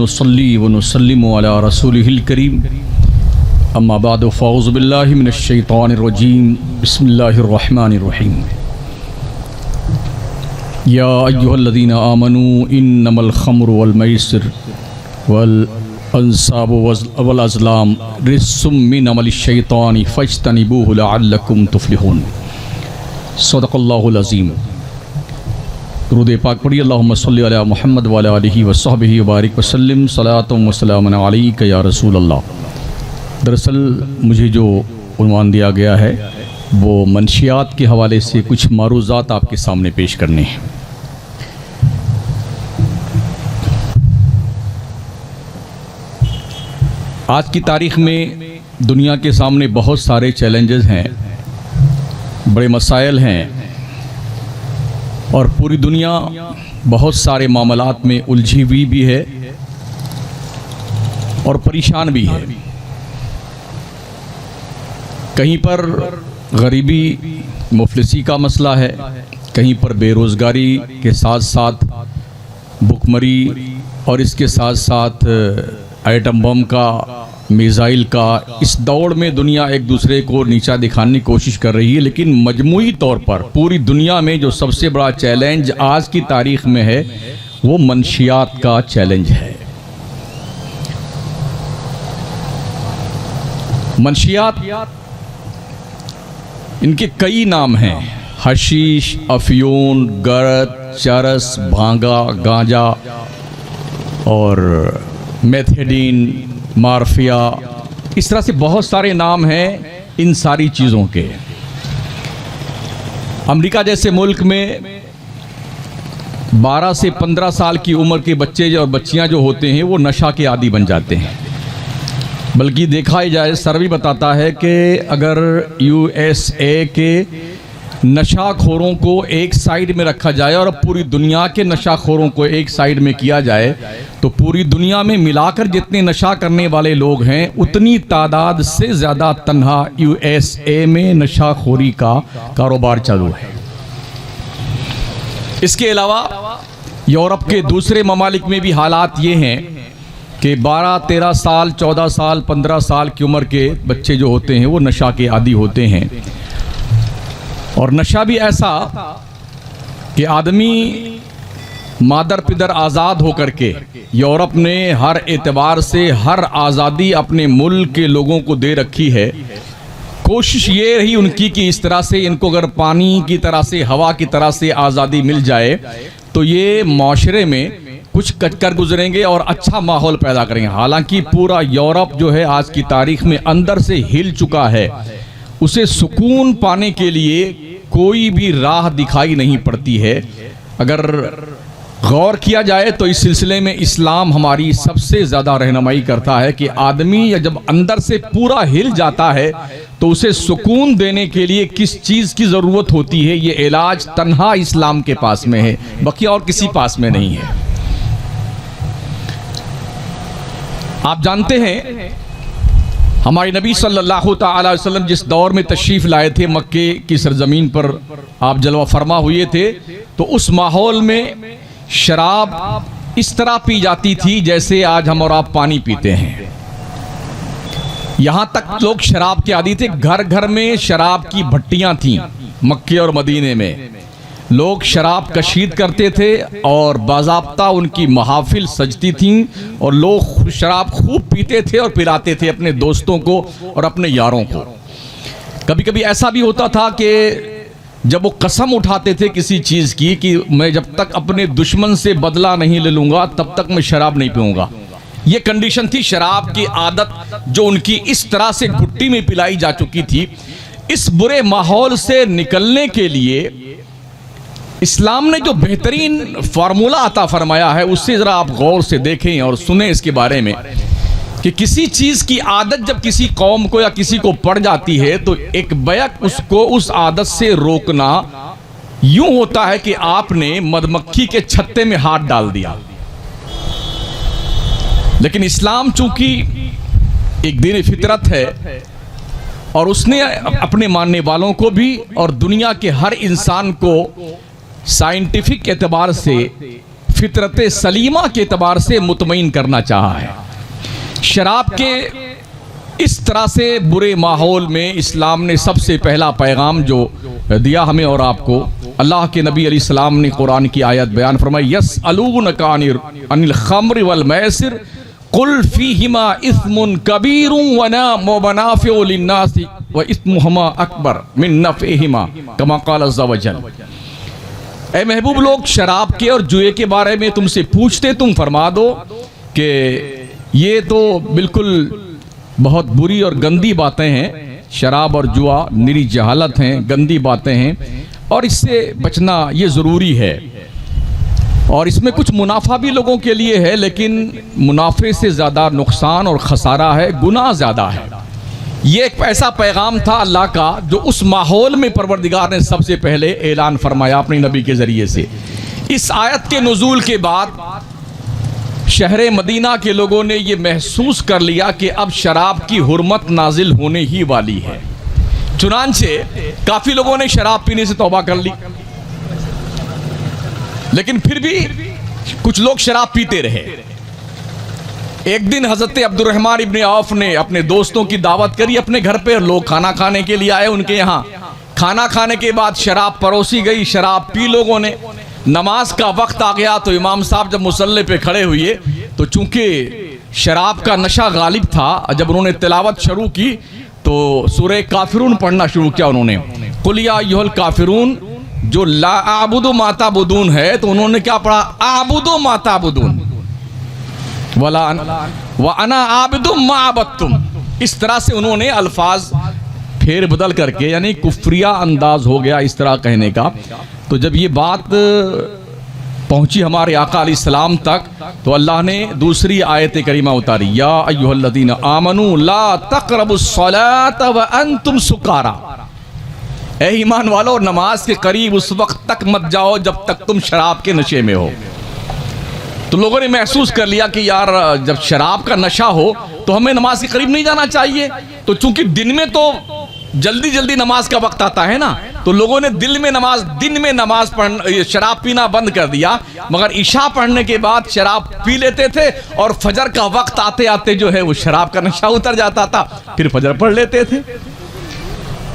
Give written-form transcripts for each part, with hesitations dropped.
नुसल्ली व नुसल्लिमु अला रसूलिहिल करीम अम्मा बाद फ़ऊज़ु बिल्लाहि मिनश शैतानिर रजीम बिस्मिल्लाहिर रहमानिर रहीम या अय्युहल्लज़ीना आमनू इन्नमल खम्रु वल मैसिर वल अंसाबु वल अज़लाम रिज्सुम मिन अमलिश शैतानि फज्तनिबूहु लअल्लकुम तुफ्लिहून। सदक़ल्लाहुल अज़ीम। दुरूद पाक पढ़िए। अल्लाहुम्मा सल्लि अला मुहम्मद व अला आलिहि व सहबिहि व बारिक वसल्लिम सलातुम व सलामुन अलैका या रसूल अल्लाह। दरअसल मुझे जो उन्वान दिया गया है वो मंशियात के हवाले से कुछ मारूज़ात आपके सामने पेश करने हैं। आज की तारीख़ में दुनिया के सामने बहुत सारे चैलेंजेस हैं, बड़े मसाइल हैं और पूरी दुनिया बहुत सारे मामलात में उलझी हुई भी है और परेशान भी है। कहीं पर गरीबी मुफलिसी का मसला है, कहीं पर बेरोज़गारी के साथ साथ भुखमरी और इसके साथ साथ एटम बम का, मिसाइल का, इस दौड़ में दुनिया एक दूसरे को नीचा दिखाने की कोशिश कर रही है। लेकिन मजमूई तौर पर पूरी दुनिया में जो सबसे बड़ा चैलेंज आज की तारीख़ में है वो मंशियात का चैलेंज है। मंशियात इनके कई नाम हैं, हशीश, अफयून, गर्द, चरस, भांगा, गांजा और मेथेडीन, मार्फिया, इस तरह से बहुत सारे नाम हैं इन सारी चीज़ों के। अमेरिका जैसे मुल्क में 12 से 15 साल की उम्र के बच्चे और बच्चियां जो होते हैं वो नशा के आदी बन जाते हैं। बल्कि देखा ही जाए, सर्वे बताता है कि अगर USA के नशाखोरों को एक साइड में रखा जाए और पूरी दुनिया के नशाखोरों को एक साइड में किया जाए तो पूरी दुनिया में मिलाकर जितने नशा करने वाले लोग हैं उतनी तादाद से ज़्यादा तन्हा USA में नशाखोरी का कारोबार चालू है। इसके अलावा यूरोप के दूसरे ममालिक में भी हालात ये हैं कि 12, 13 साल, 14 साल, 15 साल की उम्र के बच्चे जो होते हैं वो नशा के आदी होते हैं। और नशा भी ऐसा कि आदमी मादर पिदर आज़ाद होकर के, यूरोप ने हर एतबार से हर आज़ादी अपने मुल्क के लोगों को दे रखी है। कोशिश ये रही उनकी कि इस तरह से इनको अगर पानी की तरह से, हवा की तरह से आज़ादी मिल जाए तो ये माशरे में कुछ कटकर गुजरेंगे और अच्छा माहौल पैदा करेंगे। हालांकि पूरा यूरोप जो है आज की तारीख में अंदर से हिल चुका है, उसे सुकून पाने के लिए कोई भी राह दिखाई नहीं पड़ती है। अगर गौर किया जाए तो इस सिलसिले में इस्लाम हमारी सबसे ज़्यादा रहनुमाई करता है कि आदमी या जब अंदर से पूरा हिल जाता है तो उसे सुकून देने के लिए किस चीज़ की ज़रूरत होती है, ये इलाज तन्हा इस्लाम के पास में है, बाकी और किसी पास में नहीं है। आप जानते हैं हमारे नबी सल्लल्लाहु तआला अलैहि वसल्लम जिस दौर में तशरीफ़ लाए थे, मक्के की सरजमीन पर आप जलवा फरमा हुए थे, तो उस माहौल में शराब इस तरह पी जाती थी जैसे आज हम और आप पानी पीते हैं। यहाँ तक लोग शराब के आदी थे, घर घर में शराब की भट्टियाँ थीं। मक्के और मदीने में लोग शराब कशीद करते थे और बाज़ाब्ता उनकी महाफिल सजती थीं और लोग शराब खूब पीते थे और पिलाते थे अपने दोस्तों को और अपने यारों को। कभी कभी ऐसा भी होता था कि जब वो कसम उठाते थे किसी चीज़ की कि मैं जब तक अपने दुश्मन से बदला नहीं ले लूँगा तब तक मैं शराब नहीं पीऊँगा, ये कंडीशन थी। शराब की आदत जो उनकी इस तरह से घुट्टी में पिलाई जा चुकी थी। इस बुरे माहौल से निकलने के लिए इस्लाम ने जो बेहतरीन फार्मूला अता फरमाया है उससे ज़रा आप गौर से देखें और सुने इसके बारे में कि किसी चीज़ की आदत जब किसी कौम को या किसी को पड़ जाती है तो एक बैक उसको उस आदत से रोकना यूं होता है कि आपने मधुमक्खी के छत्ते में हाथ डाल दिया। लेकिन इस्लाम चूंकि एक दीन फितरत है और उसने अपने मानने वालों को भी और दुनिया के हर इंसान को साइंटिफिक एतबार से फितरत सलीमा के एतबार से मुतमईन करना चाहा है। शराब के इस तरह से बुरे माहौल में इस्लाम ने सबसे पहला पैगाम जो दिया हमें और आपको, अल्लाह के नबी अलैहिस्सलाम ने कुरान की आयत बयान फरमाई, यसअलूनका अनिल खम्र वल मैसिर कुल फीहिमा इस्मुन कबीरुन व मनाफिउ लिन्नासी व इस्मुहुमा अकबर मिन नफ़इहिमा कमा क़ाल अज़्ज़ा वजल। ए महबूब लोग, शराब के और जुए के बारे में तुमसे पूछते, तुम फरमा दो कि ये तो बिल्कुल बहुत बुरी और गंदी बातें हैं। शराब और जुआ निरी जहालत हैं, गंदी बातें हैं और इससे बचना ये ज़रूरी है। और इसमें कुछ मुनाफा भी लोगों के लिए है, लेकिन मुनाफे से ज़्यादा नुकसान और ख़सारा है, गुनाह ज़्यादा है। ये एक ऐसा पैगाम था अल्लाह का जो उस माहौल में परवरदिगार ने सबसे पहले ऐलान फरमाया अपने नबी के ज़रिए से। इस आयत के नुज़ूल के बाद शहर मदीना के लोगों ने ये महसूस कर लिया कि अब शराब की हुर्मत नाजिल होने ही वाली है। चुनांचे काफ़ी लोगों ने शराब पीने से तौबा कर ली, लेकिन फिर भी कुछ लोग शराब पीते रहे। एक दिन हज़रत अब्दुर्रहमान इब्न औफ ने अपने दोस्तों की दावत करी अपने घर पे, लोग खाना खाने के लिए आए उनके यहाँ। खाना खाने के बाद शराब परोसी गई, शराब पी लोगों ने। नमाज का वक्त आ गया तो इमाम साहब जब मुसल्ले पे खड़े हुए तो चूंकि शराब का नशा गालिब था, जब उन्होंने तिलावत शुरू की तो सूरह काफिरून पढ़ना शुरू किया उन्होंने। कुल या अय्युहल काफिरून, जो ला आबुदु मा ताबुदून है, तो उन्होंने क्या पढ़ा, आबुदु मा ताबुदून वला व अना आबिदु मा अबदतुम। इस तरह से उन्होंने अल्फाज फेर बदल करके, यानी कुफ्रिया अंदाज हो गया इस तरह कहने का। तो जब ये बात पहुंची हमारे आका अलैहिस्सलाम तक तो अल्लाह ने दूसरी आयत करीमा उतारी, या अय्युहल्लज़ीना आमनू ला तक़रबुस्सलात व अंतुम सुकारा। ए ईमान वालो, नमाज के करीब उस वक्त तक मत जाओ जब तक तुम शराब के नशे में हो। तो लोगों ने महसूस कर लिया कि यार जब शराब का नशा हो तो हमें नमाज के करीब नहीं जाना चाहिए। तो चूंकि दिन में तो जल्दी जल्दी नमाज का वक्त आता है ना, तो लोगों ने दिन में नमाज पढ़ना, शराब पीना बंद कर दिया। मगर इशा पढ़ने के बाद शराब पी लेते थे और फजर का वक्त आते आते जो है वो शराब का नशा उतर जाता था, फिर फजर पढ़ लेते थे।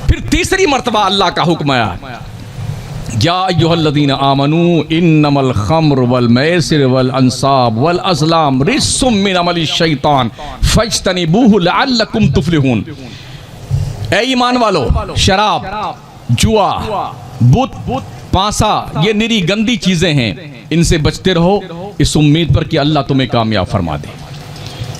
फिर तीसरी मर्तबा अल्लाह का हुक्म आया, या अय्युहल्लज़ीना आमनू इन्नमल खम्र वल मैसिर वल अंसाब वल अज़लाम रिज्सुम मिन अमलि शैतान फज्तनिबूहु लअल्लकुम तुफ्लिहून। ए ईमान वालो, शराब, जुआ, बुत, पासा, ये निरी गंदी चीजें हैं, इनसे बचते रहो इस उम्मीद पर कि अल्लाह तुम्हें कामयाब फरमा दे।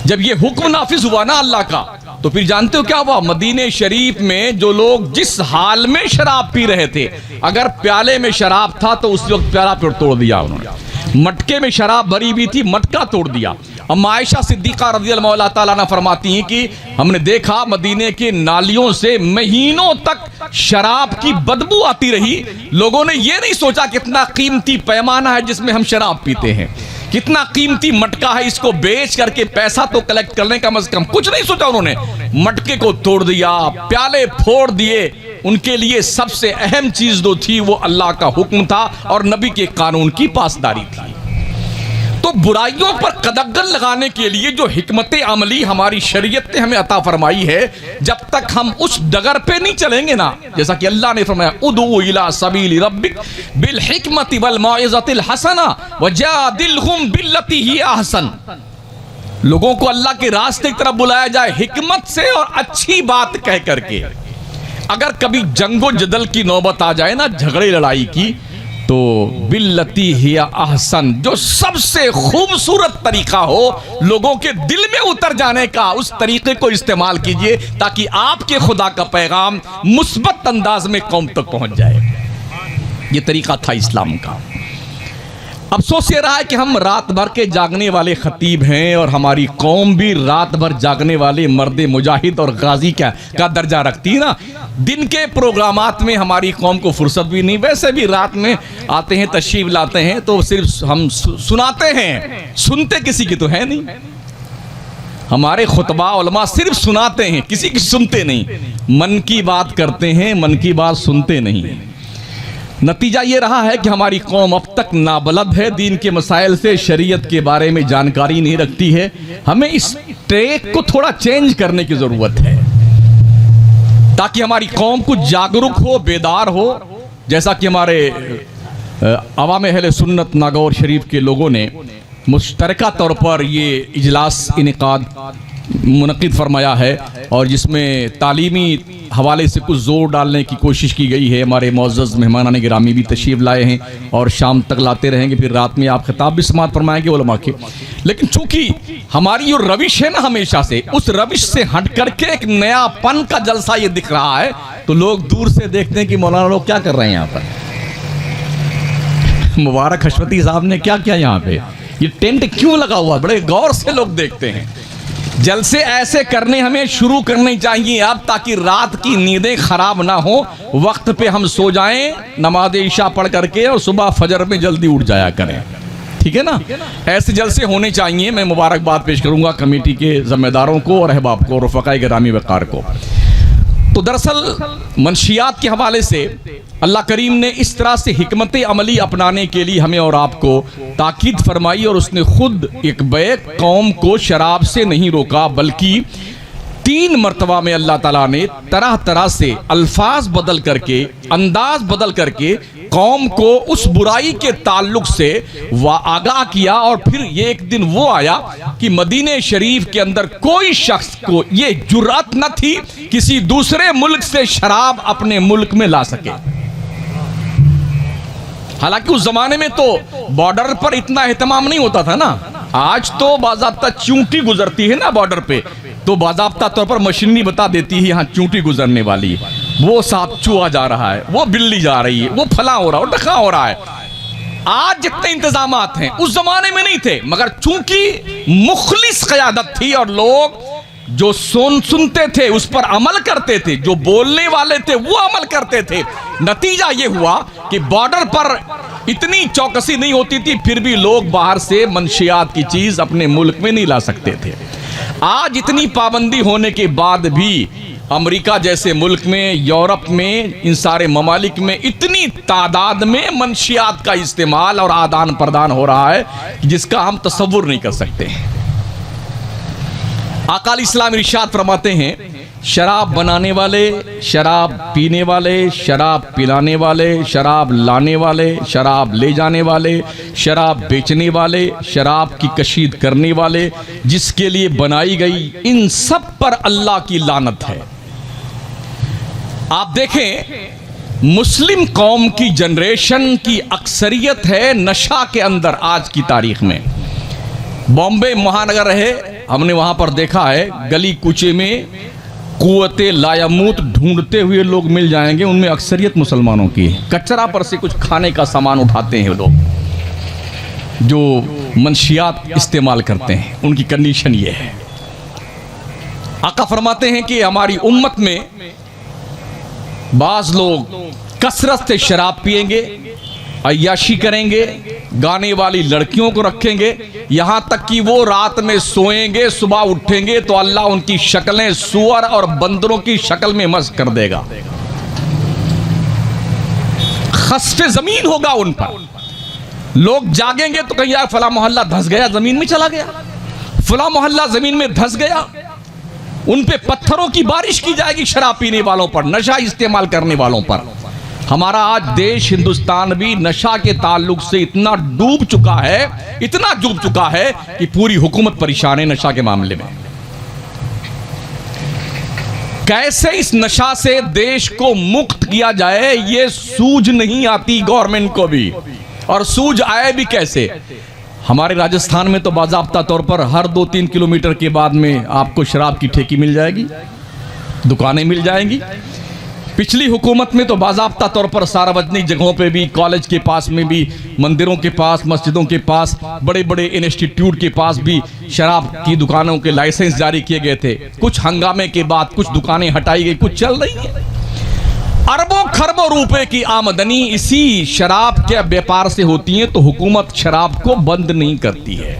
जब ये हुक्म नाफिज हुआ ना अल्लाह का, तो फिर जानते हो क्या हुआ? मदीने शरीफ में जो लोग जिस हाल में शराब पी रहे थे, अगर प्याले में शराब था तो उस वक्त प्याला फिर तोड़ दिया उन्होंने। मटके में शराब भरी हुई थी, मटका तोड़ दिया। अम्मा आयशा सिद्दीक़ा रज़ियल्लाहु ताला अन्हा फरमाती हैं कि हमने देखा मदीने के नालियों से महीनों तक शराब की बदबू आती रही। लोगों ने ये नहीं सोचा कितना कीमती पैमाना है जिसमें हम शराब पीते हैं, कितना कीमती मटका है, इसको बेच करके पैसा तो कलेक्ट करने का मज़ कम कुछ नहीं सोचा। उन्होंने मटके को तोड़ दिया, प्याले फोड़ दिए। उनके लिए सबसे अहम चीज जो थी वो अल्लाह का हुक्म था और नबी के कानून की पासदारी थी। तो बुराइयों पर कदगन लगाने के लिए जो हिकमत अमली हमारी शरीयत ने हमें अता फरमाई है, जब तक हम उस डगर पे नहीं चलेंगे ना, जैसा कि अल्लाह ने फरमाया उदू इला सबील रब्बिक बिल हिकमति वल मौइज़तिल हसना वजादिलहुम बिल्लती ही अहसन। लोगों को अल्लाह के रास्ते की तरफ बुलाया जाए हिकमत से और अच्छी बात कह करके। अगर कभी जंगो जदल की नौबत आ जाए ना, झगड़े लड़ाई की, तो बिल्लती हिया अहसन, जो सबसे खूबसूरत तरीका हो लोगों के दिल में उतर जाने का, उस तरीके को इस्तेमाल कीजिए ताकि आपके खुदा का पैगाम मुस्बत अंदाज में कौम तक पहुंच जाए। ये तरीका था इस्लाम का। अफसोस ये रहा है कि हम रात भर के जागने वाले खतीब हैं और हमारी कौम भी रात भर जागने वाले मर्द मुजाहिद और गाजी का दर्जा रखती है ना। दिन के प्रोग्रामात में हमारी कौम को फुर्सत भी नहीं, वैसे भी रात में आते हैं, तशरीफ लाते हैं, तो सिर्फ हम सुनाते हैं, सुनते किसी की तो है नहीं। हमारे खुतबा उलमा सिर्फ सुनाते हैं, किसी की सुनते नहीं। मन की बात करते हैं, मन की बात सुनते नहीं। नतीजा ये रहा है कि हमारी कौम अब तक नाबलद है, दीन के मसाइल से, शरीयत के बारे में जानकारी नहीं रखती है। हमें इस ट्रैक को थोड़ा चेंज करने की ज़रूरत है ताकि हमारी कौम कुछ जागरूक हो, बेदार हो। जैसा कि हमारे अवाम अहले सुन्नत नागौर शरीफ के लोगों ने मुश्तरका तौर पर ये इजलास इनेकाद मुनक़िद फरमाया है और जिसमें तालीमी हवाले से कुछ ज़ोर डालने की कोशिश की गई है। हमारे मुअज़्ज़ज़ मेहमानान गिरामी भी तशरीफ़ लाए हैं और शाम तक लाते रहेंगे, फिर रात में आप खिताब भी समाअत फरमाएंगे उलमा के। लेकिन चूँकि हमारी जो रविश है ना, हमेशा से उस रविश से हट करके एक नयापन का जलसा ये दिख रहा है, तो लोग दूर से देखते हैं कि मौलाना लोग क्या कर रहे हैं यहाँ पर, मुबारक हशमती साहब ने क्या किया यहाँ पे, ये टेंट क्यों लगा हुआ, बड़े गौर से लोग देखते हैं। जलसे ऐसे करने हमें शुरू करने चाहिए अब, ताकि रात की नींदें खराब ना हो, वक्त पे हम सो जाएं नमाज इशा पढ़ करके और सुबह फजर में जल्दी उठ जाया करें। ठीक है ना, ऐसे जलसे होने चाहिए। मैं मुबारकबाद पेश करूंगा कमेटी के जिम्मेदारों को और अहबाब को, रफ़क़ाए गिरामी वक़ार को। तो दरअसल मंशियात के हवाले से अल्लाह करीम ने इस तरह से हिकमत अमली अपनाने के लिए हमें और आपको ताकीद फरमाई और उसने खुद एक बैक कौम को शराब से नहीं रोका, बल्कि 3 मरतबा में अल्लाह ताला ने तरह तरह से अल्फाज बदल करके, अंदाज बदल करके कौम को उस बुराई के ताल्लुक से आगाह किया। और फिर ये एक दिन वो आया कि मदीने शरीफ के अंदर कोई शख्स को ये जुर्रत न थी किसी दूसरे मुल्क से शराब अपने मुल्क में ला सके। हालांकि उस जमाने में तो बॉर्डर पर इतना एहतमाम नहीं होता था ना। आज तो बाज़ाब्ता चूंटी गुजरती है ना बॉर्डर पे, तो बाज़ाब्ता तौर पर मशीनरी बता देती है यहाँ चूंटी गुजरने वाली, वो सांप चूहा जा रहा है, वो बिल्ली जा रही है, वो फला हो रहा है, वो डखा हो रहा है। आज जितने इंतजामात हैं उस जमाने में नहीं थे, मगर चूंकि मुखलिस क़यादत थी और लोग जो सुनते थे उस पर अमल करते थे, जो बोलने वाले थे वो अमल करते थे। नतीजा ये हुआ कि बॉर्डर पर इतनी चौकसी नहीं होती थी, फिर भी लोग बाहर से मंशियात की चीज अपने मुल्क में नहीं ला सकते थे। आज इतनी पाबंदी होने के बाद भी अमेरिका जैसे मुल्क में, यूरोप में, इन सारे ममालिक में इतनी तादाद में मंशियात का इस्तेमाल और आदान प्रदान हो रहा है जिसका हम तसव्वुर नहीं कर सकते। आकाल इस्लाम इरशाद फरमाते हैं, शराब बनाने वाले, शराब पीने वाले, शराब पिलाने वाले, शराब लाने वाले, शराब ले जाने वाले, शराब बेचने वाले, शराब की कशीद करने वाले, जिसके लिए बनाई गई, इन सब पर अल्लाह की लानत है। आप देखें मुस्लिम कौम की जनरेशन की अक्सरियत है नशा के अंदर। आज की तारीख में बॉम्बे महानगर रहे, हमने वहां पर देखा है गली कूचे में कुव्वते लायामूत ढूंढते हुए लोग मिल जाएंगे, उनमें अक्सरियत मुसलमानों की है। कचरा पर से कुछ खाने का सामान उठाते हैं लोग जो मंशियात इस्तेमाल करते हैं, उनकी कंडीशन ये है। आका फरमाते हैं कि हमारी उम्मत में बाज लोग कसरत से शराब पिएंगे, अय्याशी करेंगे, गाने वाली लड़कियों को रखेंगे, यहां तक कि वो रात में सोएंगे, सुबह उठेंगे तो अल्लाह उनकी शक्लें सुअर और बंदरों की शक्ल में मस्क कर देगा। खस्फे जमीन होगा उन पर। लोग जागेंगे तो कहीं यार फला मोहल्ला धंस गया, जमीन में चला गया, फला मोहल्ला जमीन में धंस गया। उन पे पत्थरों की बारिश की जाएगी शराब पीने वालों पर, नशा इस्तेमाल करने वालों पर। हमारा आज देश हिंदुस्तान भी नशा के ताल्लुक से इतना डूब चुका है, इतना डूब चुका है कि पूरी हुकूमत परेशान है नशा के मामले में। कैसे इस नशा से देश को मुक्त किया जाए ये सूझ नहीं आती गवर्नमेंट को भी, और सूझ आए भी कैसे। हमारे राजस्थान में तो बाज़ाब्ता तौर पर हर 2-3 किलोमीटर के बाद में आपको शराब की ठेकी मिल जाएगी, दुकानें मिल जाएंगी। पिछली हुकूमत में तो बाज़ाब्ता तौर पर सार्वजनिक जगहों पे भी, कॉलेज के पास में भी, मंदिरों के पास, मस्जिदों के पास, बड़े बड़े इंस्टीट्यूट के पास भी शराब की दुकानों के लाइसेंस जारी किए गए थे। कुछ हंगामे के बाद कुछ दुकानें हटाई गई, कुछ चल रही हैं। अरबों खरबों रुपए की आमदनी इसी शराब के व्यापार से होती है, तो हुकूमत शराब को बंद नहीं करती है।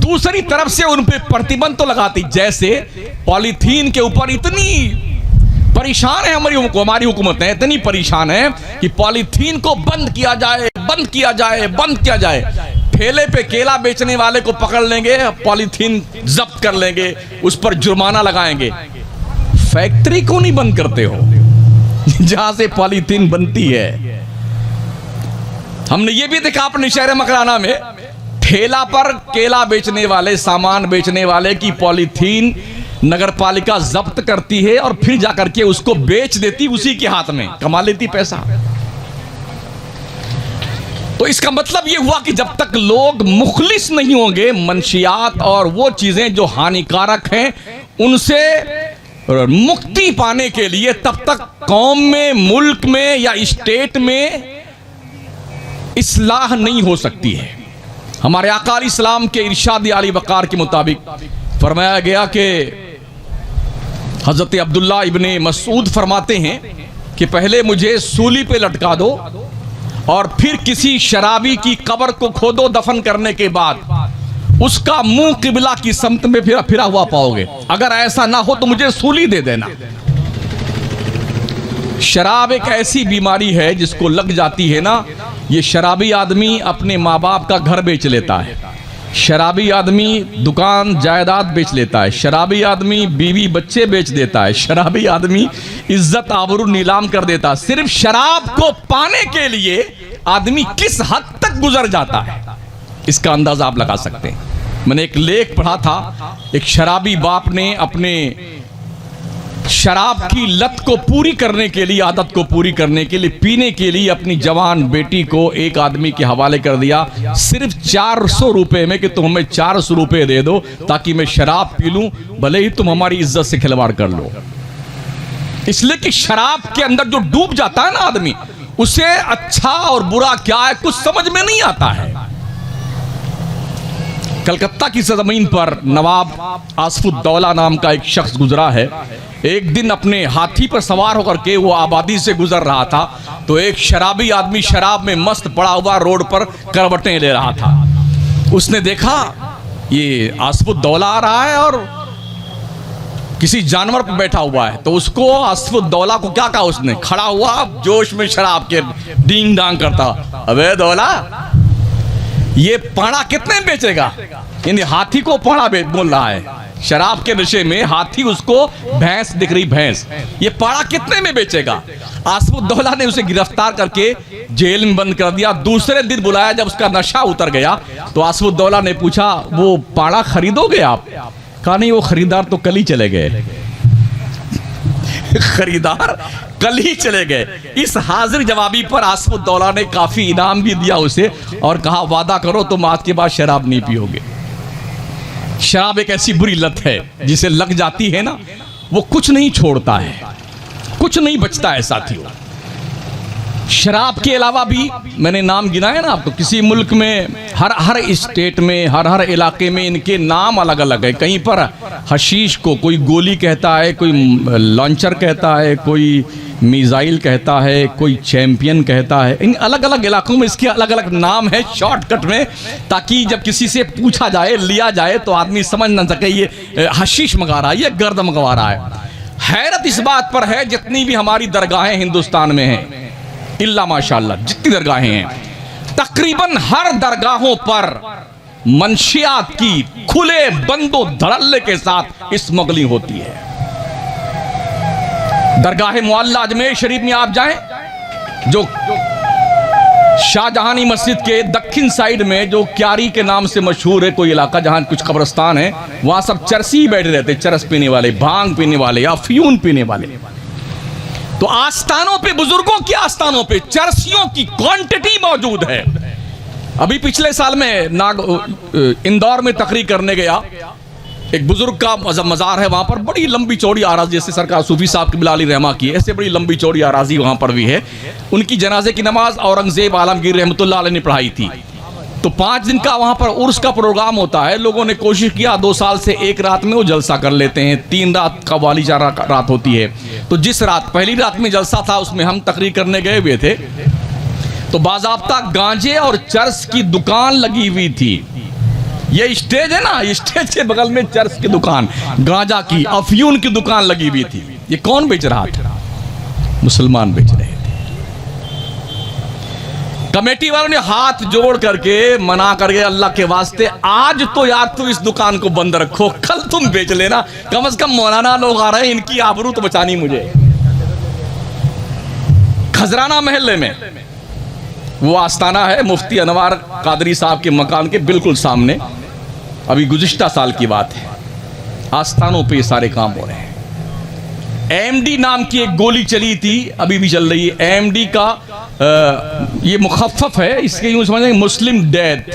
दूसरी तरफ से उन पे प्रतिबंध तो लगाती, जैसे पॉलीथीन के ऊपर इतनी परेशान है हमारी हुकूमतें इतनी परेशान है कि पॉलीथीन को बंद किया जाए, बंद किया जाए, बंद किया जाए। ठेले पे केला बेचने वाले को पकड़ लेंगे, पॉलीथीन जब्त कर लेंगे, उस पर जुर्माना लगाएंगे। फैक्ट्री क्यों नहीं बंद करते हो जहां से पॉलीथीन बनती है? हमने ये भी देखा अपने शहर मकराना में, ठेला पर केला बेचने वाले, सामान बेचने वाले की पॉलीथीन नगरपालिका जब्त करती है और फिर जाकर के उसको बेच देती उसी के हाथ में, कमा लेती पैसा। तो इसका मतलब यह हुआ कि जब तक लोग मुखलिस नहीं होंगे मंशियात और वो चीजें जो हानिकारक हैं उनसे मुक्ति पाने के लिए, तब तक कौम में, मुल्क में या स्टेट में इस्लाह नहीं हो सकती है। हमारे आका इस्लाम के इरशाद आली वक़ार के मुताबिक फरमाया गया कि हजरत अब्दुल्ला इब्ने मसूद फरमाते हैं कि पहले मुझे सूली पे लटका दो और फिर किसी शराबी की कब्र को खोदो, दफन करने के बाद उसका मुंह किबला की समत में फिरा हुआ पाओगे। अगर ऐसा ना हो तो मुझे सूली दे देना। शराब एक ऐसी बीमारी है जिसको लग जाती है ना, ये शराबी आदमी अपने माँ बाप का घर बेच लेता है, शराबी आदमी दुकान जायदाद बेच लेता है, शराबी आदमी बीवी बच्चे बेच देता है, शराबी आदमी इज्जत आबरू नीलाम कर देता है। सिर्फ शराब को पाने के लिए आदमी किस हद तक गुजर जाता है, इसका अंदाजा आप लगा सकते हैं। मैंने एक लेख पढ़ा था, एक शराबी बाप ने अपने शराब की लत को पूरी करने के लिए, आदत को पूरी करने के लिए, पीने के लिए अपनी जवान बेटी को एक आदमी के हवाले कर दिया, सिर्फ 400 रुपए में कि तुम हमें 400 रुपए दे दो ताकि मैं शराब पी लूं, भले ही तुम हमारी इज्जत से खिलवाड़ कर लो। इसलिए कि शराब के अंदर जो डूब जाता है ना आदमी, उसे अच्छा और बुरा क्या है कुछ समझ में नहीं आता है। कलकत्ता की सरजमीन पर नवाब आसफुद्दौला नाम का एक शख्स गुजरा है। एक दिन अपने हाथी पर सवार होकर के वो आबादी से गुजर रहा था, तो एक शराबी आदमी शराब में मस्त पड़ा हुआ रोड पर करवटें ले रहा था। उसने देखा ये आसफुद्दौला आ रहा है और किसी जानवर पर बैठा हुआ है, तो उसको आसफुद्दौला को क्या कहा उसने, खड़ा हुआ जोश में शराब के डींग डांग करता, अबे दौला ये पाड़ा कितने में बेचेगा? यानी हाथी को पाड़ा बोल रहा है, शराब के नशे में हाथी उसको भैंस दिख रही, भैंस, ये पाड़ा कितने में बेचेगा? आसफुद्दौला ने उसे गिरफ्तार करके जेल में बंद कर दिया। दूसरे दिन बुलाया, जब उसका नशा उतर गया तो आसफुद्दौला ने पूछा वो पाड़ा खरीदोगे आप? कहा नहीं, वो खरीदार तो कल ही चले गए खरीदार कल ही चले गए। इस हाजिर जवाबी पर आसफुद्दौला ने काफी इनाम भी दिया उसे और कहा वादा करो तुम आज के बाद शराब नहीं पियोगे। शराब एक ऐसी बुरी लत है जिसे लग जाती है ना, वो कुछ नहीं छोड़ता है, कुछ नहीं बचता है साथियों। शराब के अलावा भी मैंने नाम गिनाए ना आपको, किसी मुल्क में हर स्टेट में हर इलाके में इनके नाम अलग अलग है। कहीं पर हशीश को कोई गोली कहता है, कोई लॉन्चर कहता है, कोई मिसाइल कहता है, कोई चैंपियन कहता है। इन अलग अलग इलाकों में इसके अलग अलग नाम है शॉर्टकट में, ताकि जब किसी से पूछा जाए, लिया जाए तो आदमी समझ ना सके ये हशीश मंगा रहा है, ये गर्द मंगवा रहा है। हैरत इस बात पर है जितनी भी हमारी दरगाहें हिंदुस्तान में हैं, इल्ला माशाअल्लाह जितनी दरगाहें हैं, तकरीबन हर दरगाहों पर मंशियात की खुले बंदो धड़ल्ले के साथ स्मगलिंग होती है। दरगाह मुअल्ला अजमेर शरीफ में आप जाएं, जो शाहजहानी मस्जिद के दक्षिण साइड में जो क्यारी के नाम से मशहूर है कोई इलाका जहां कुछ कब्रिस्तान है, वहां सब चरसी बैठे रहते, चरस पीने वाले, भांग पीने वाले, अफयून पीने वाले। तो आस्थानों पे, बुजुर्गों के आस्थानों पे चरसियों की क्वांटिटी मौजूद है। अभी पिछले साल में इंदौर में तकरीर करने गया, एक बुजुर्ग का मजार है, वहां पर बड़ी लंबी चौड़ी आराजी, जैसे सरकार सूफी साहब की बिलाली रहमा की, ऐसे बड़ी लंबी चौड़ी आराजी वहां पर भी है। उनकी जनाजे की नमाज औरंगजेब आलमगीर रहमतुल्लाह अलैह ने पढ़ाई थी। तो 5 दिन का वहां पर उर्स का प्रोग्राम होता है। लोगों ने कोशिश किया 2 साल से एक रात में वो जलसा कर लेते हैं, 3 रात कव्वाली 4 रात होती है। तो जिस रात पहली रात में जलसा था उसमें हम तकरीर करने गए हुए थे, तो बाज़ाब्ता गांजे और चर्स की दुकान लगी हुई थी। ये स्टेज है ना, स्टेज के बगल में चर्स की दुकान, गांजा की, अफयून की दुकान लगी हुई थी। ये कौन बेच रहा था? मुसलमान बेच रहे थे। कमेटी वालों ने हाथ जोड़ करके मना करके, अल्लाह के वास्ते आज तो यार तुम इस दुकान को बंद रखो, कल तुम बेच लेना, कम से कम मौलाना लोग आ रहे हैं, इनकी आबरू तो बचानी मुझे। खजराना महल्ले में वो आस्थाना है मुफ्ती अनवार कादरी साहब के मकान के बिल्कुल सामने, अभी गुज़िश्ता साल की बात है, आस्थानों पे ये सारे काम हो रहे हैं। AMD नाम की एक गोली चली थी, अभी भी चल रही है। AMD का ये मुखफ़फ़ है, इसके यूँ समझें मुस्लिम डेथ,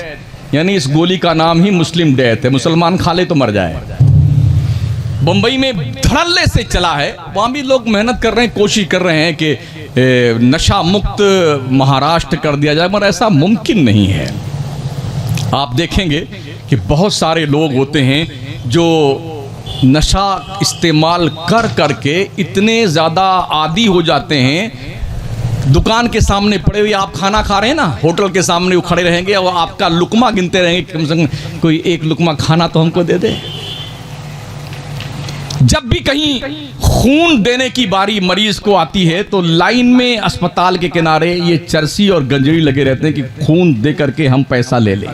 यानी इस गोली का नाम ही मुस्लिम डेथ है, मुसलमान खा ले तो मर जाए। बम्बई में धड़ल्ले से चला है, वहाँ भी लोग मेहनत कर रहे हैं, कोशिश कर रहे हैं कि नशा मुक्त महाराष्ट्र कर दिया जाए, मगर ऐसा मुमकिन नहीं है। आप देखेंगे कि बहुत सारे लोग होते हैं जो नशा इस्तेमाल कर करके इतने ज़्यादा आदी हो जाते हैं, दुकान के सामने पड़े हुए आप खाना खा रहे हैं ना, होटल के सामने वो खड़े रहेंगे और आपका लुकमा गिनते रहेंगे, कम से कम कोई एक लुकमा खाना तो हमको दे दे। जब भी कहीं खून देने की बारी मरीज को आती है तो लाइन में अस्पताल के किनारे ये चरसी और गंजड़ी लगे रहते हैं कि खून दे करके हम पैसा ले लें।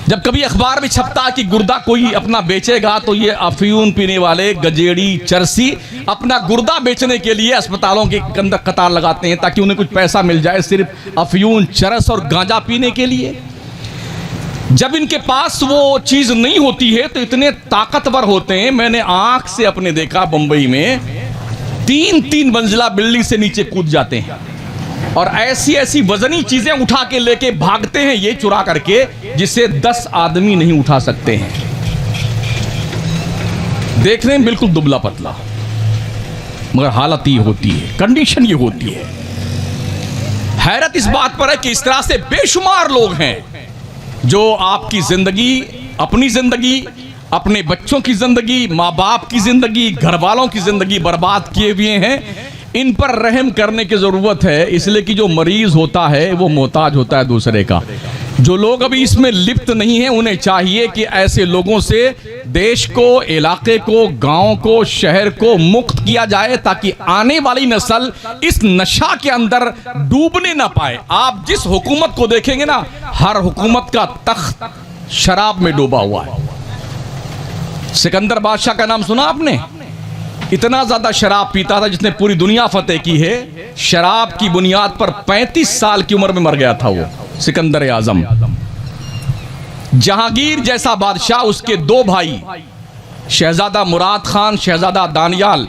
जब कभी अखबार में छपता कि गुर्दा कोई अपना बेचेगा तो ये अफीम पीने वाले गजेड़ी चरसी अपना गुर्दा बेचने के लिए अस्पतालों के अंदर कतार लगाते हैं ताकि उन्हें कुछ पैसा मिल जाए, सिर्फ अफीम, चरस और गांजा पीने के लिए। जब इनके पास वो चीज़ नहीं होती है तो इतने ताकतवर होते हैं, मैंने आंख से अपने देखा बंबई में 3-3 मंजिला बिल्डिंग से नीचे कूद जाते हैं और ऐसी ऐसी वजनी चीजें उठा के लेके भागते हैं, ये चुरा करके, जिसे 10 आदमी नहीं उठा सकते हैं। देख रहे हैं बिल्कुल दुबला पतला, मगर हालत ये होती है, कंडीशन ये होती है। हैरत इस बात पर है कि इस तरह से बेशुमार लोग हैं जो आपकी जिंदगी, अपनी जिंदगी, अपने बच्चों की जिंदगी, माँ बाप की जिंदगी, घर वालों की जिंदगी बर्बाद किए हुए हैं। इन पर रहम करने की जरूरत है, इसलिए कि जो मरीज होता है वो मोहताज होता है दूसरे का। जो लोग अभी इसमें लिप्त नहीं हैं उन्हें चाहिए कि ऐसे लोगों से देश को, इलाके को, गांव को, शहर को मुक्त किया जाए ताकि आने वाली नस्ल इस नशा के अंदर डूबने ना पाए। आप जिस हुकूमत को देखेंगे ना, हर हुकूमत का तख्त शराब में डूबा हुआ है। सिकंदर बादशाह का नाम सुना आपने? इतना ज्यादा शराब पीता था जिसने पूरी दुनिया फतेह की है। शराब की बुनियाद पर 35 साल की उम्र में मर गया था वो सिकंदर आजम। जहांगीर जैसा बादशाह, उसके 2 भाई शहजादा मुराद खान, शहजादा दानियाल,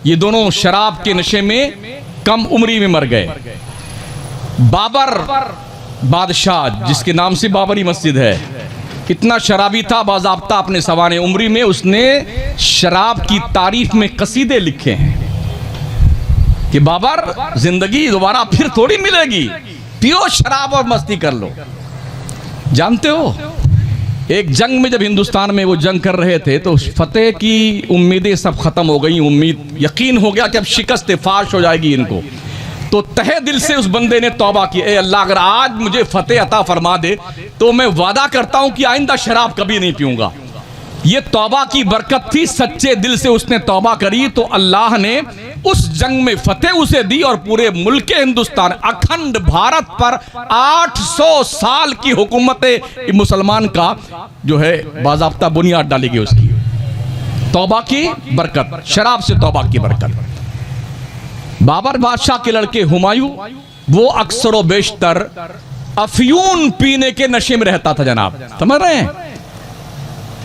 ये दोनों शराब के नशे में कम उम्री में मर गए। बाबर बादशाह, जिसके नाम से बाबरी मस्जिद है, इतना शराबी था, बाज़ाब्ता अपने सवाने उम्री में उसने शराब की तारीफ में कसीदे लिखे हैं कि बाबर, जिंदगी दोबारा फिर थोड़ी मिलेगी, पियो शराब और मस्ती कर लो। जानते हो, एक जंग में जब हिंदुस्तान में वो जंग कर रहे थे तो फतेह की उम्मीदें सब खत्म हो गई। उम्मीद, यकीन हो गया कि अब शिकस्त फाश हो जाएगी इनको। तो तहे दिल से उस बंदे ने तौबा की, ए अल्लाह अगर आज मुझे फतेह अता फरमा दे तो मैं वादा करता हूं कि आइंदा शराब कभी नहीं पीऊंगा। ये तौबा की बरकत थी, सच्चे दिल से उसने तौबा करी तो अल्लाह ने उस जंग में फतेह उसे दी और पूरे मुल्क हिंदुस्तान, अखंड भारत पर 800 साल की हुकूमत मुसलमान का जो है बाज़ाब्ता बुनियाद डाली गई उसकी तौबा की बरकत, शराब से तौबा की बरकत। बाबर बादशाह के लड़के हुमायूं, वो अक्सर व बेशतर अफयून पीने के नशे में रहता था जनाब, समझ रहे हैं?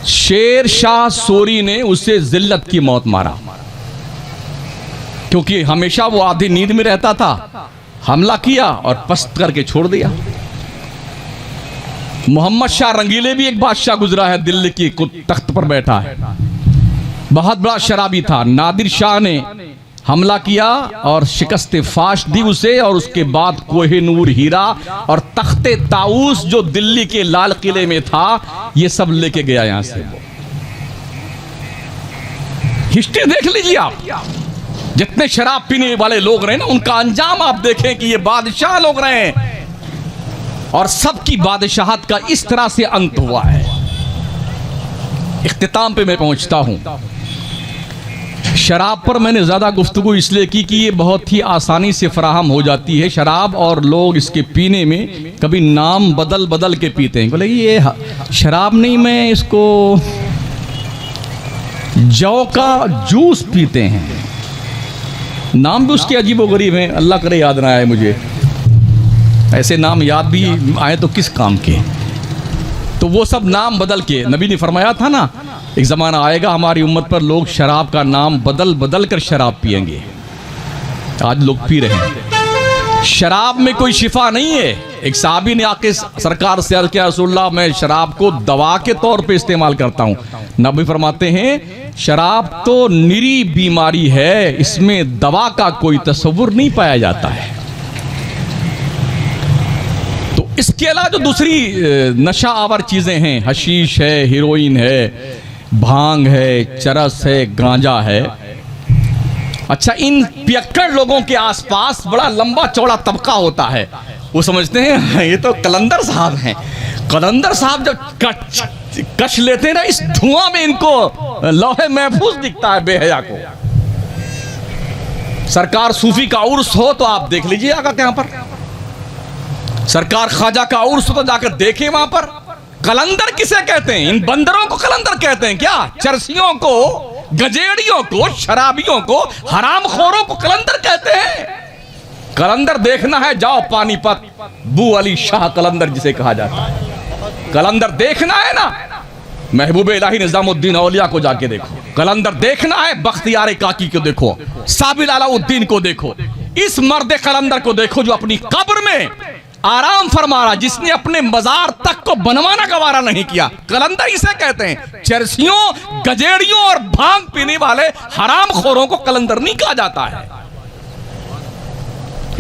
शेर शाह सूरी ने उसे जिल्लत की मौत मारा क्योंकि हमेशा वो आधी नींद में रहता था। हमला किया और पस्त करके छोड़ दिया। मोहम्मद शाह रंगीले भी एक बादशाह गुजरा है, दिल्ली की तख्त पर बैठा है, बहुत बड़ा शराबी था। नादिर शाह ने हमला किया और शिकस्त फाश दी उसे, और उसके बाद कोहिनूर हीरा और तख्ते ताऊस जो दिल्ली के लाल किले में था, ये सब लेके गया यहां से। हिस्ट्री देख लीजिए आप, जितने शराब पीने वाले लोग रहे ना, उनका अंजाम आप देखें कि ये बादशाह लोग रहे और सबकी बादशाहत का इस तरह से अंत हुआ है। इख्तिताम पे मैं पहुंचता हूं। शराब पर मैंने ज़्यादा गुफ्तगू इसलिए की कि ये बहुत ही आसानी से फराहम हो जाती है शराब, और लोग इसके पीने में कभी नाम बदल बदल के पीते हैं। बोले ये शराब नहीं, मैं इसको जौ का जूस पीते हैं। नाम भी उसके अजीबोगरीब हैं, अल्लाह करे याद ना आए मुझे, ऐसे नाम याद भी आए तो किस काम के। तो वो सब नाम बदल के, नबी ने फरमाया था ना, एक ज़माना आएगा हमारी उम्मत पर लोग शराब का नाम बदल बदल कर शराब पिएंगे। आज लोग पी रहे हैं। शराब में कोई शिफा नहीं है। एक साहबी ने आके सरकार से अर्ज़ किया, रसूलल्लाह मैं शराब को दवा के तौर पे इस्तेमाल करता हूँ। नबी फरमाते हैं शराब तो निरी बीमारी है, इसमें दवा का कोई तस्वुर नहीं पाया जाता है। तो इसके अलावा जो दूसरी नशा आवर चीज़ें हैं, हशीश है, हीरोइन है, भांग है, चरस है, गांजा है। अच्छा, इन पियक्कड़ लोगों के आसपास बड़ा लंबा चौड़ा तबका होता है। वो समझते हैं ये तो कलंदर साहब हैं। कलंदर साहब जब कश लेते हैं ना, इस धुआं में इनको लौहे महफूज दिखता है बेहया को। सरकार सूफी का उर्स हो तो आप देख लीजिए आगा यहाँ पर, सरकार ख्वाजा का उर्स हो तो जाकर देखें वहां पर। कलंदर किसे कहते हैं? इन बंदरों को कलंदर कहते हैं क्या? चरसियों को, गजेड़ियों को, शराबियों को, हरामखोरों को कलंदर कहते हैं। कलंदर देखना है, जाओ पानीपत, बू अली शाह कलंदर जिसे कहा जाता है। कलंदर देखना है ना, महबूब इलाही निजामुद्दीन औलिया को जाके देखो। कलंदर देखना है, बख्तियार काकी को देखो, साबिल अलाउद्दीन को देखो। इस मर्द कलंदर को देखो जो अपनी कब्र में आराम फरमा रहा, जिसने अपने मजार तक को बनवाना गवारा नहीं किया। कलंदर इसे कहते हैं। चरसियों, गजेड़ियों और भांग पीने वाले हरामखोरों को कलंदर नहीं कहा जाता है।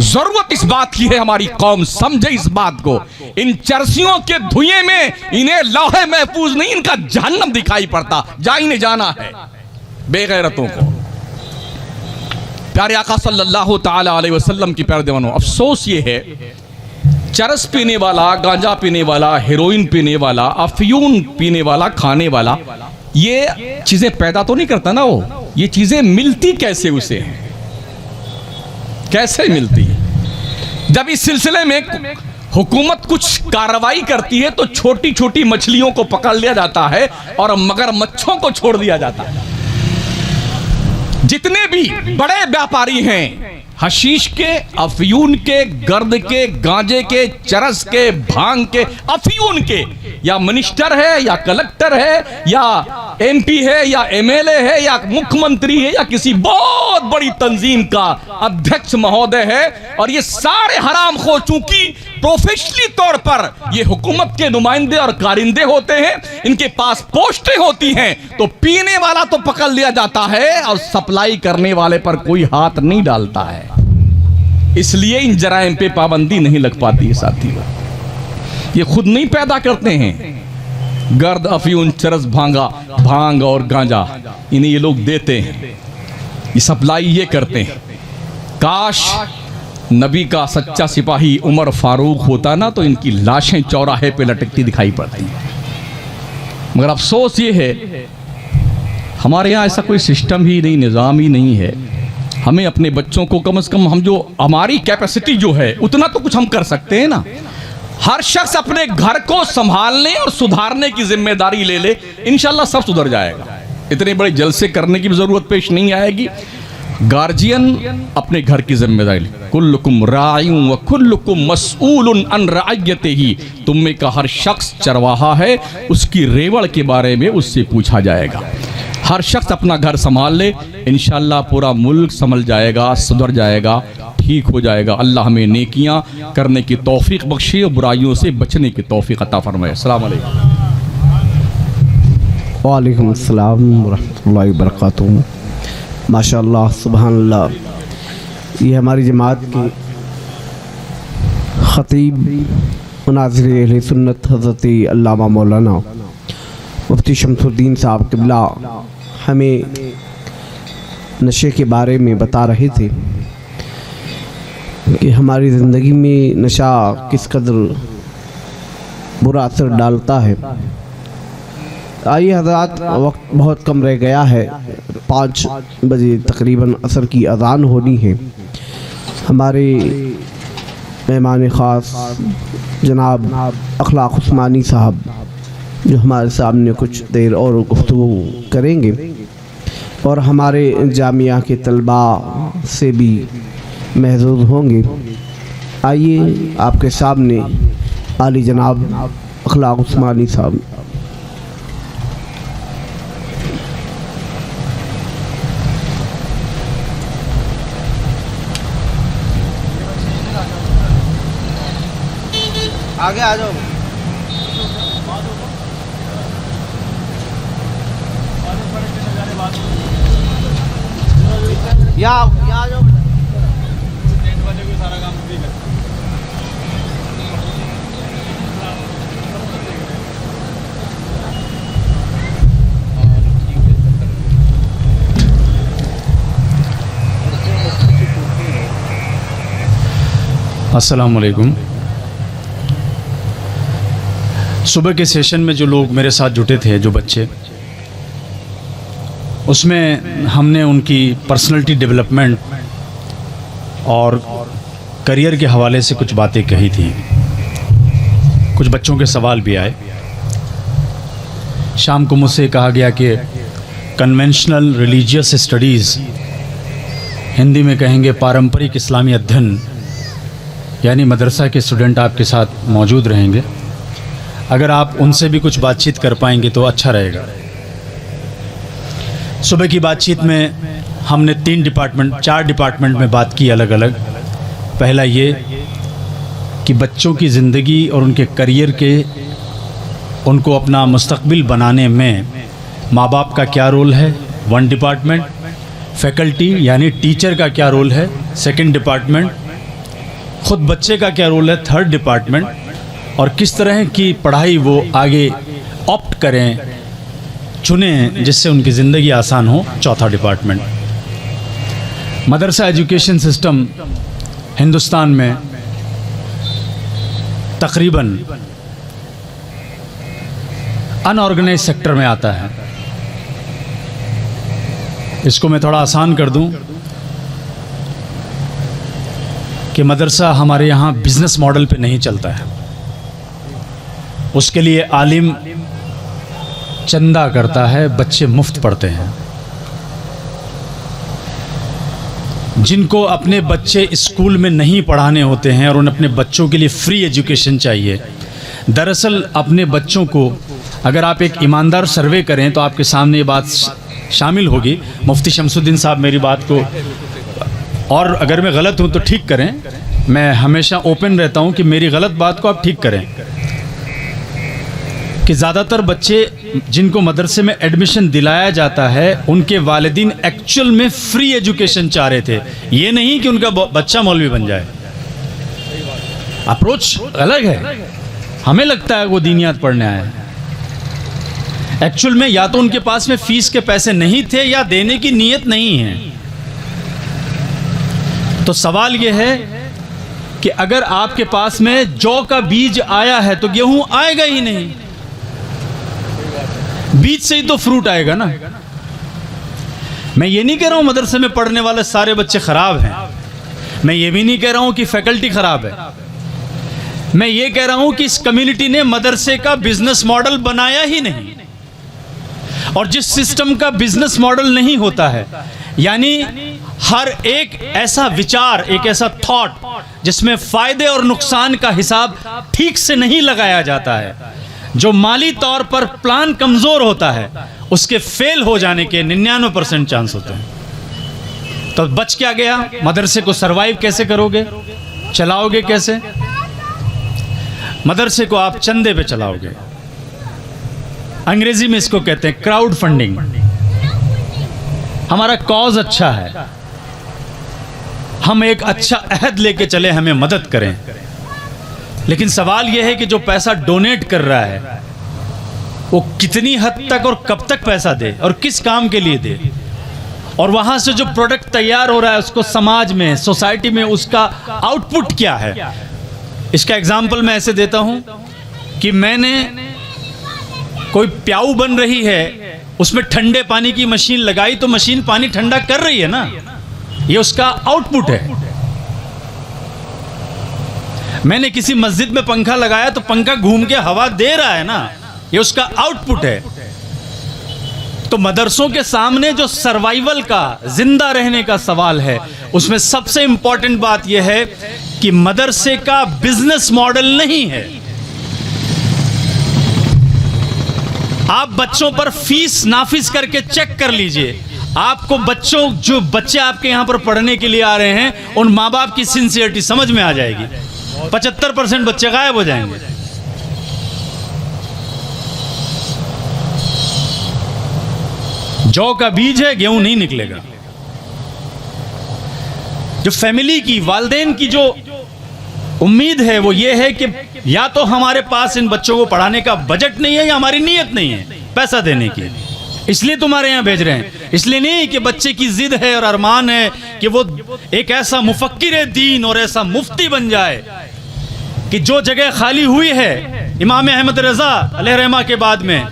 जरूरत इस बात की है हमारी कौम समझे इस बात को। इन चरसियों के धुएं में इन्हें लौहे महफूज नहीं, इनका जहन्नम दिखाई पड़ता। जा इन्हें जाना है बेगैरतों को। प्यारे आका सल्लल्लाहु ताला अलैहि वसल्लम की प्यारे दीवानों, अफसोस ये है चरस पीने वाला, गांजा पीने वाला, हेरोइन पीने वाला, अफयून पीने वाला, खाने वाला, ये चीजें पैदा तो नहीं करता ना वो। ये चीजें मिलती कैसे उसे, कैसे मिलती? जब इस सिलसिले में हुकूमत कुछ कार्रवाई करती है तो छोटी छोटी मछलियों को पकड़ लिया जाता है और मगरमच्छों को छोड़ दिया जाता है। जितने भी बड़े व्यापारी हैं, हशीश के, अफयून के, गर्द के, गांजे के, चरस के, भांग के, अफयून के, या मिनिस्टर है या कलेक्टर है या एमपी है या एमएलए है या मुख्यमंत्री है या किसी बहुत बड़ी तंजीम का अध्यक्ष महोदय है, और ये सारे हराम खो चूंकि प्रोफेशनली तौर पर ये हुकूमत के नुमाइंदे और कारिंदे होते हैं, इनके पास पोस्टें होती हैं, तो पीने वाला तो पकड़ लिया जाता है और सप्लाई करने वाले पर कोई हाथ नहीं डालता है। इसलिए इन जराइम पे पाबंदी नहीं लग पाती है साथियों। ये खुद नहीं पैदा करते हैं। गर्द, अफयून, चरस, भांग और गांजा इन्हें ये लोग देते हैं, ये सप्लाई ये करते हैं। काश नबी का सच्चा सिपाही उमर फारूक होता ना, तो इनकी लाशें चौराहे पे लटकती दिखाई पड़ती। मगर अफसोस ये है हमारे यहाँ ऐसा कोई सिस्टम ही नहीं, निज़ाम ही नहीं है। हमें अपने बच्चों को कम से कम, हम जो हमारी कैपेसिटी जो है उतना तो कुछ हम कर सकते हैं ना। हर शख्स अपने घर को संभालने और सुधारने की जिम्मेदारी ले ले, इंशाल्लाह सब सुधर जाएगा। इतने बड़े जलसे करने की भी जरूरत पेश नहीं आएगी। गार्जियन अपने घर की जिम्मेदारी, कुल्लुकुम राइउन व कुल्लुकुम मसऊलुन अन रअयतिही, तुम में का हर शख्स चरवाहा है, उसकी रेवड़ के बारे में उससे पूछा जाएगा। हर शख्स अपना घर संभाल ले, इंशाल्लाह पूरा मुल्क संभल जाएगा, सुधर जाएगा, ठीक हो जाएगा। अल्लाह हमें नेकियां करने की तौफीक बख्शे और बुराइयों से बचने की तौफीक अता फरमाए। अस्सलाम वालेकुम। वालेकुम अस्सलाम व रहमतुल्लाहि व बरकातुहू। माशाअल्लाह, सुबहानअल्लाह। ये हमारी जमात की ख़तीब मुनाज़िर अहले सुन्नत हज़रत अल्लामा मौलाना मुफ्ती शमसुद्दीन साहब क़िबला हमें नशे के बारे में बता रहे थे कि हमारी ज़िंदगी में नशा किस कदर बुरा असर डालता है। आइए हज़रात, वक्त बहुत कम रह गया है, 5 बजे तकरीबन असर की अज़ान होनी है। हमारे मेहमान ख़ास जनाब अखलाक उस्मानी साहब जो हमारे सामने कुछ देर और गुफ्तगू करेंगे और हमारे जामिया के तलबा से भी महजूज होंगे। आइए आपके सामने आली जनाब अखलाक उस्मानी साहब। आगे आ जाओ। यहाँ आ जाओ। अस्सलाम वालेकुम। सुबह के सेशन में जो लोग मेरे साथ जुटे थे, जो बच्चे, उसमें हमने उनकी पर्सनालिटी डेवलपमेंट और करियर के हवाले से कुछ बातें कही थी। कुछ बच्चों के सवाल भी आए। शाम को मुझसे कहा गया कि कन्वेंशनल रिलीजियस स्टडीज़, हिंदी में कहेंगे पारंपरिक इस्लामी अध्ययन, यानी मदरसा के स्टूडेंट आपके साथ मौजूद रहेंगे। अगर आप उनसे भी कुछ बातचीत कर पाएंगे तो अच्छा रहेगा। सुबह की बातचीत में हमने 4 डिपार्टमेंट में बात की अलग अलग। पहला ये कि बच्चों की ज़िंदगी और उनके करियर के, उनको अपना मुस्तकबिल बनाने में माँ बाप का क्या रोल है, 1 डिपार्टमेंट। फैकल्टी यानी टीचर का क्या रोल है, 2nd डिपार्टमेंट। ख़ुद बच्चे का क्या रोल है, 3rd डिपार्टमेंट। और किस तरह की पढ़ाई वो आगे ऑप्ट करें, चुनें, जिससे उनकी ज़िंदगी आसान हो, 4था डिपार्टमेंट। मदरसा एजुकेशन सिस्टम हिंदुस्तान में तकरीबन अनऑर्गेनाइज सेक्टर में आता है। इसको मैं थोड़ा आसान कर दूं कि मदरसा हमारे यहाँ बिजनेस मॉडल पे नहीं चलता है। उसके लिए आलिम चंदा करता है, बच्चे मुफ्त पढ़ते हैं। जिनको अपने बच्चे स्कूल में नहीं पढ़ाने होते हैं और उन अपने बच्चों के लिए फ्री एजुकेशन चाहिए, दरअसल अपने बच्चों को, अगर आप एक ईमानदार सर्वे करें तो आपके सामने ये बात शामिल होगी। मुफ्ती शमसुद्दीन साहब मेरी बात को, और अगर मैं गलत हूँ तो ठीक करें, मैं हमेशा ओपन रहता हूँ कि मेरी गलत बात को आप ठीक करें, कि ज़्यादातर बच्चे जिनको मदरसे में एडमिशन दिलाया जाता है उनके वालिदीन एक्चुअल में फ्री एजुकेशन चाह रहे थे, ये नहीं कि उनका बच्चा मौलवी बन जाए। अप्रोच अलग है। हमें लगता है वो दीनियात पढ़ने आए, एक्चुअल में या तो उनके पास में फीस के पैसे नहीं थे या देने की नीयत नहीं है। तो सवाल ये है कि अगर आपके पास में जौ का बीज आया है तो गेहूं आएगा ही नहीं, बीज से ही तो फ्रूट आएगा ना। मैं ये नहीं कह रहा हूं मदरसे में पढ़ने वाले सारे बच्चे खराब हैं, मैं ये भी नहीं कह रहा हूं कि फैकल्टी खराब है। मैं ये कह रहा हूं कि इस कम्युनिटी ने मदरसे का बिजनेस मॉडल बनाया ही नहीं, और जिस सिस्टम का बिजनेस मॉडल नहीं होता है, यानी हर एक ऐसा विचार, एक ऐसा थॉट जिसमें फायदे और नुकसान का हिसाब ठीक से नहीं लगाया जाता है, जो माली तौर पर प्लान कमजोर होता है, उसके फेल हो जाने के 99% चांस होते हैं। तो बच क्या गया? मदरसे को सरवाइव कैसे करोगे, चलाओगे कैसे? मदरसे को आप चंदे पे चलाओगे। अंग्रेजी में इसको कहते हैं क्राउड फंडिंग। हमारा कॉज अच्छा है, हम एक अच्छा अहद लेके चले, हमें मदद करें। लेकिन सवाल यह है कि जो पैसा डोनेट कर रहा है वो कितनी हद तक और कब तक पैसा दे और किस काम के लिए दे, और वहां से जो प्रोडक्ट तैयार हो रहा है उसको समाज में, सोसाइटी में उसका आउटपुट क्या है। इसका एग्जाम्पल मैं ऐसे देता हूं कि मैंने कोई प्याऊ बन रही है, उसमें ठंडे पानी की मशीन लगाई तो मशीन पानी ठंडा कर रही है ना, ये उसका आउटपुट है। मैंने किसी मस्जिद में पंखा लगाया तो पंखा घूम के हवा दे रहा है ना, ये उसका आउटपुट है। तो मदरसों के सामने जो सर्वाइवल का, जिंदा रहने का सवाल है, उसमें सबसे इंपॉर्टेंट बात यह है कि मदरसे का बिजनेस मॉडल नहीं है। आप बच्चों पर फीस नाफिज करके चेक कर लीजिए, आपको जो बच्चे आपके यहां पर पढ़ने के लिए आ रहे हैं, उन माँ बाप की सिंसियरिटी समझ में आ जाएगी। 75% बच्चे गायब हो जाएंगे। जौ का बीज है, गेहूं नहीं निकलेगा। जो फैमिली की, वालिदैन की जो उम्मीद है वो ये है कि या तो हमारे पास इन बच्चों को पढ़ाने का बजट नहीं है या हमारी नीयत नहीं है पैसा देने की, इसलिए तुम्हारे यहां भेज रहे हैं। इसलिए नहीं कि बच्चे की जिद है और अरमान है कि वो एक ऐसा मुफक्किर दीन और ऐसा मुफ्ती बन जाए कि जो जगह खाली हुई है इमाम अहमद रजा अलैहि रहमा के बाद में,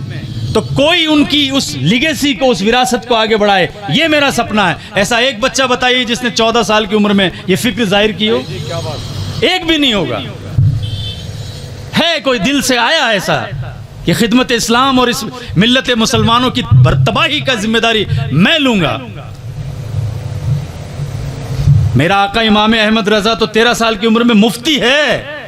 तो कोई उनकी उस लिगेसी को, उस विरासत को आगे बढ़ाए। ये मेरा सपना है। ऐसा एक बच्चा बताइए जिसने 14 साल की उम्र में ये फिक्र जाहिर की हो? एक भी नहीं होगा। है कोई दिल से आया ऐसा कि खिदमत इस्लाम और इस मिल्लत मुसलमानों की तबाही का जिम्मेदारी मैं लूंगा? मेरा आका इमाम अहमद रजा तो 13 साल की उम्र में मुफ्ती है।